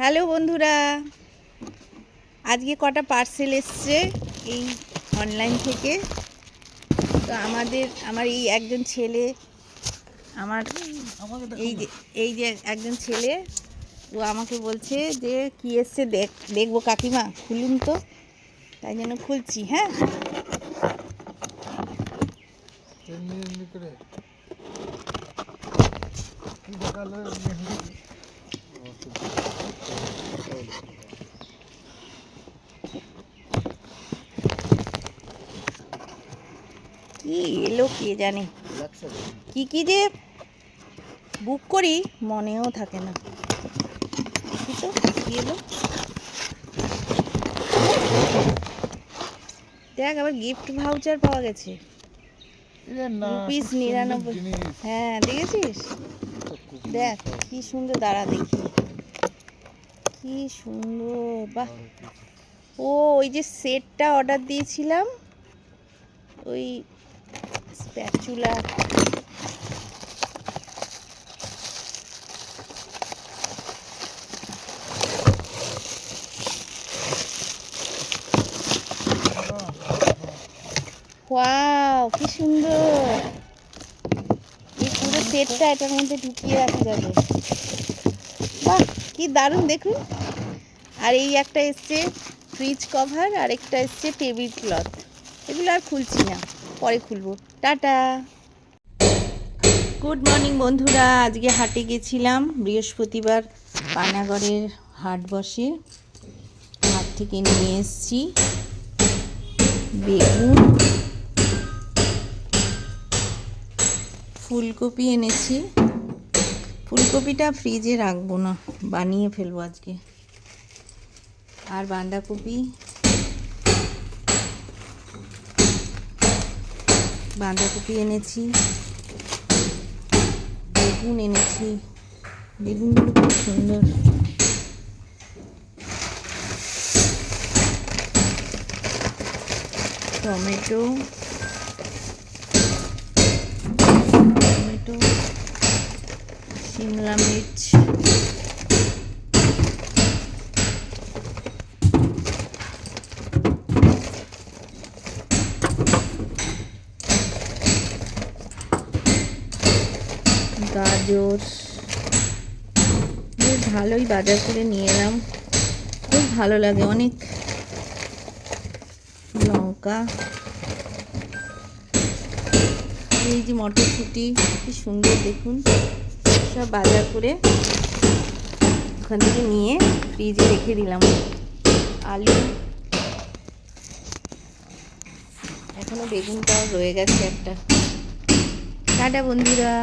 Hello বন্ধুরা, আজকে কটা পার্সেল এসছে এই অনলাইন থেকে। তো আমার এই একজন ছেলে, আমার এই যে একজন ছেলে, ও আমাকে বলছে যে কি এসছে দেখবো কাকিমা, খুলুন তো। তাই জন্য খুলছি। হ্যাঁ, কি এলো কে জানে, কি যে বুক করি মনেও থাকে না। তো কি এলো দেখ, আবার গিফট ভাউচার পাওয়া গেছে ₹99। হ্যাঁ, দেখেছিস? দেখ কি সুন্দর, দাঁড়া দেখি, কি সুন্দর। বাহ, ওই যে সেটটা অর্ডার দিয়েছিলাম, ওই স্প্যাচুলা, ওয়াও কি সুন্দর। এই পুরো সেটটা এটার মধ্যে ঢুকিয়ে রাখা যাবে। বাহ, কি দারুণ দেখুন। আর এই একটা এসছে ফ্রিজ কভার, আর একটা এসছে টেবিল ক্লথ। এগুলো আর খুলছি না, পরে খুলবো। টাটা। গুড মর্নিং বন্ধুরা, আজকে হাটে গেছিলাম। বৃহস্পতিবার পানাগড়ের হাট বসে, হাট থেকে নিয়ে এসেছি বেগুন, ফুলকপি এনেছি। ফুলকপিটা ফ্রিজে রাখবো না, বানিয়ে ফেলবো আজকে। আর বাঁধাকপি এনেছি, বেগুন এনেছি, বেগুনগুলো খুব সুন্দর। টমেটো, শিমলা মির্চ, গাজর। বেশ ভালোই বাজার করে নিয়ে এলাম, খুব ভালো লাগে অনেক। লঙ্কা, এই যে মটরশুঁটি, কি সুন্দর দেখুন। সব বাজার করে ওখান থেকে নিয়ে ফ্রিজে রেখে দিলাম। আলু, এখনো বেগুনটাও রয়ে গেছে একটা। টাটা বন্ধুরা।